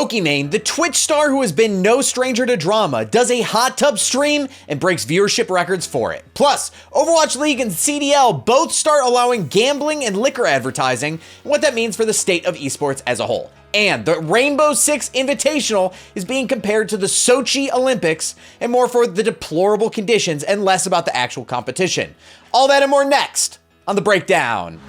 Pokimane, the Twitch star who has been no stranger to drama, does a hot tub stream and breaks viewership records for it. Plus, Overwatch League and CDL both start allowing gambling and liquor advertising, and what that means for the state of esports as a whole. And the Rainbow Six Invitational is being compared to the Sochi Olympics, and more for the deplorable conditions and less about the actual competition. All that and more next on The Breakdown.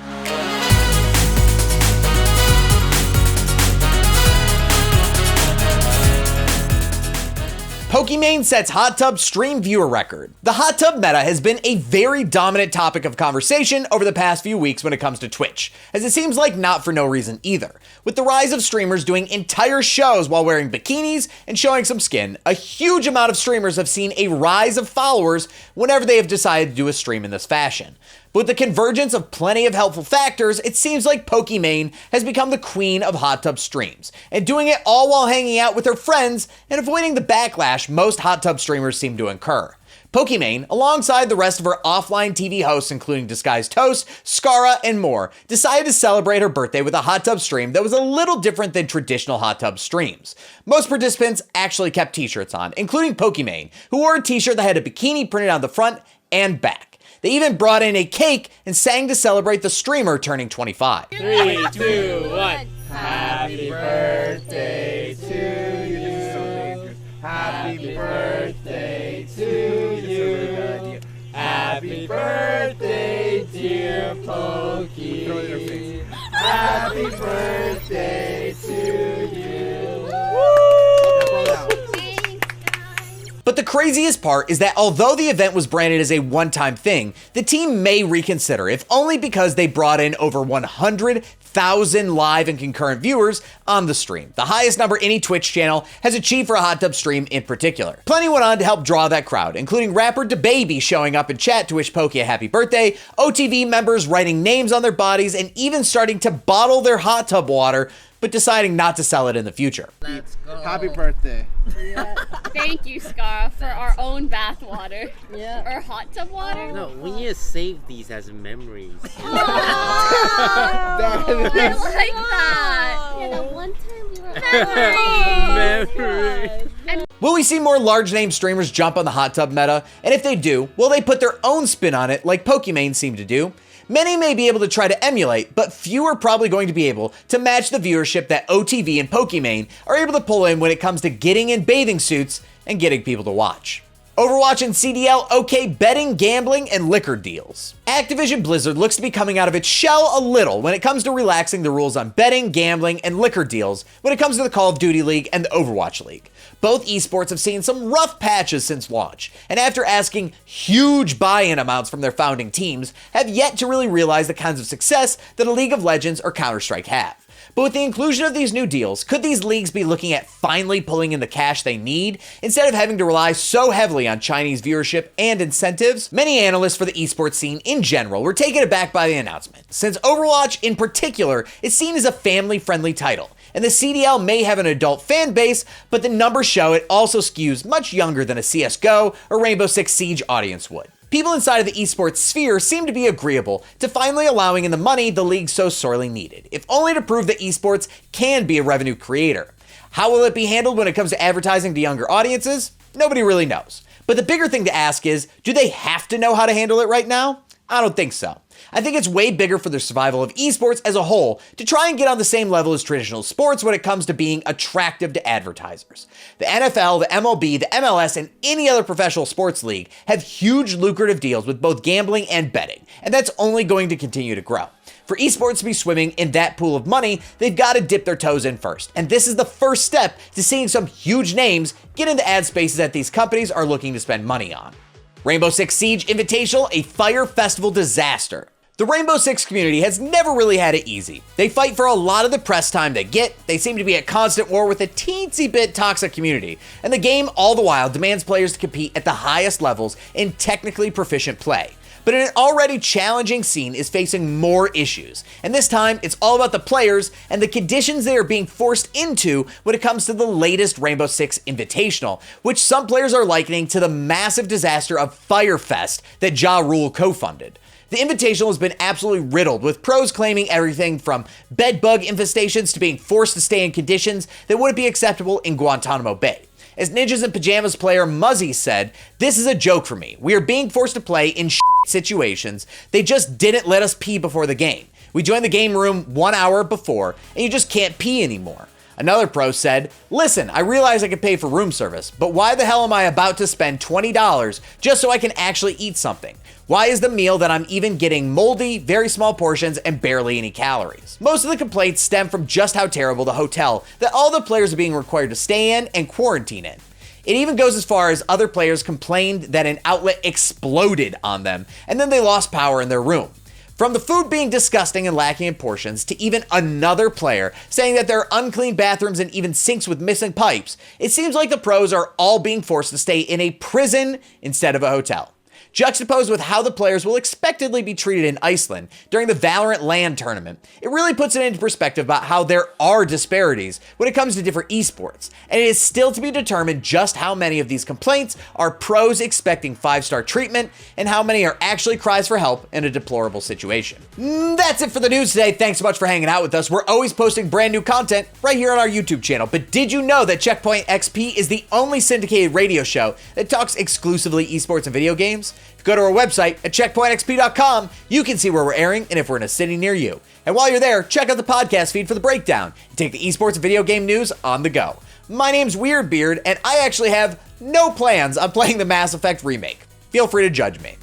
Pokimane sets hot tub stream viewer record. The hot tub meta has been a very dominant topic of conversation over the past few weeks when it comes to Twitch, as it seems like not for no reason either. With the rise of streamers doing entire shows while wearing bikinis and showing some skin, a huge amount of streamers have seen a rise of followers whenever they have decided to do a stream in this fashion. But with the convergence of plenty of helpful factors, it seems like Pokimane has become the queen of hot tub streams, and doing it all while hanging out with her friends and avoiding the backlash most hot tub streamers seem to incur. Pokimane, alongside the rest of her offline TV hosts including Disguised Toast, Skara, and more, decided to celebrate her birthday with a hot tub stream that was a little different than traditional hot tub streams. Most participants actually kept t-shirts on, including Pokimane, who wore a t-shirt that had a bikini printed on the front and back. They even brought in a cake and sang to celebrate the streamer turning 25. 3, 2, 1. Happy birthday to you. Happy birthday to you. Happy birthday, dear Poki. Happy birthday to you. But the craziest part is that although the event was branded as a one-time thing, the team may reconsider, if only because they brought in over 100,000 live and concurrent viewers on the stream, the highest number any Twitch channel has achieved for a hot tub stream in particular. Plenty went on to help draw that crowd, including rapper DaBaby showing up in chat to wish Poki a happy birthday, OTV members writing names on their bodies, and even starting to bottle their hot tub water, but deciding not to sell it in the future. Let's go. Happy birthday. Yeah. Thank you, Skara, for our own bath water. Yeah. Or hot tub water. No, we need to save these as memories. Oh, I like that. Yeah, that one time we were Memory. Will we see more large-name streamers jump on the hot tub meta? And if they do, will they put their own spin on it like Pokimane seemed to do? Many may be able to try to emulate, but few are probably going to be able to match the viewership that OTV and Pokimane are able to pull in when it comes to getting in bathing suits and getting people to watch. Overwatch and CDL okay betting, gambling, and liquor deals. Activision Blizzard looks to be coming out of its shell a little when it comes to relaxing the rules on betting, gambling, and liquor deals when it comes to the Call of Duty League and the Overwatch League. Both esports have seen some rough patches since launch, and after asking huge buy-in amounts from their founding teams, have yet to really realize the kinds of success that a League of Legends or Counter-Strike have. But with the inclusion of these new deals, could these leagues be looking at finally pulling in the cash they need, instead of having to rely so heavily on Chinese viewership and incentives? Many analysts for the esports scene in general were taken aback by the announcement, since Overwatch in particular is seen as a family-friendly title, and the CDL may have an adult fan base, but the numbers show it also skews much younger than a CSGO or Rainbow Six Siege audience would. People inside of the esports sphere seem to be agreeable to finally allowing in the money the league so sorely needed, if only to prove that esports can be a revenue creator. How will it be handled when it comes to advertising to younger audiences? Nobody really knows. But the bigger thing to ask is, do they have to know how to handle it right now? I don't think so. I think it's way bigger for the survival of esports as a whole to try and get on the same level as traditional sports when it comes to being attractive to advertisers. The NFL, the MLB, the MLS, and any other professional sports league have huge lucrative deals with both gambling and betting, and that's only going to continue to grow. For esports to be swimming in that pool of money, they've got to dip their toes in first, and this is the first step to seeing some huge names get into ad spaces that these companies are looking to spend money on. Rainbow Six Siege Invitational, a fire festival disaster. The Rainbow Six community has never really had it easy. They fight for a lot of the press time they get, they seem to be at constant war with a teensy bit toxic community, and the game all the while demands players to compete at the highest levels in technically proficient play. But an already challenging scene is facing more issues, and this time it's all about the players and the conditions they are being forced into when it comes to the latest Rainbow Six Invitational, which some players are likening to the massive disaster of Firefest that Ja Rule co-funded. The Invitational has been absolutely riddled, with pros claiming everything from bed bug infestations to being forced to stay in conditions that wouldn't be acceptable in Guantanamo Bay. As Ninjas in Pajamas player Muzzy said, "This is a joke for me. We are being forced to play in situations. They just didn't let us pee before the game. We joined the game room 1 hour before, and you just can't pee anymore." Another pro said, "Listen, I realize I could pay for room service, but why the hell am I about to spend $20 just so I can actually eat something? Why is the meal that I'm even getting moldy, very small portions, and barely any calories?" Most of the complaints stem from just how terrible the hotel that all the players are being required to stay in and quarantine in. It even goes as far as other players complained that an outlet exploded on them, and then they lost power in their room. From the food being disgusting and lacking in portions, to even another player saying that there are unclean bathrooms and even sinks with missing pipes, it seems like the pros are all being forced to stay in a prison instead of a hotel. Juxtaposed with how the players will expectedly be treated in Iceland during the Valorant LAN tournament, it really puts it into perspective about how there are disparities when it comes to different esports, and it is still to be determined just how many of these complaints are pros expecting 5-star treatment and how many are actually cries for help in a deplorable situation. That's it for the news today. Thanks so much for hanging out with us. We're always posting brand new content right here on our YouTube channel, but did you know that Checkpoint XP is the only syndicated radio show that talks exclusively esports and video games? If you go to our website at checkpointxp.com, you can see where we're airing and if we're in a city near you. And while you're there, check out the podcast feed for the breakdown and take the esports and video game news on the go. My name's Weirdbeard, and I actually have no plans on playing the Mass Effect remake. Feel free to judge me.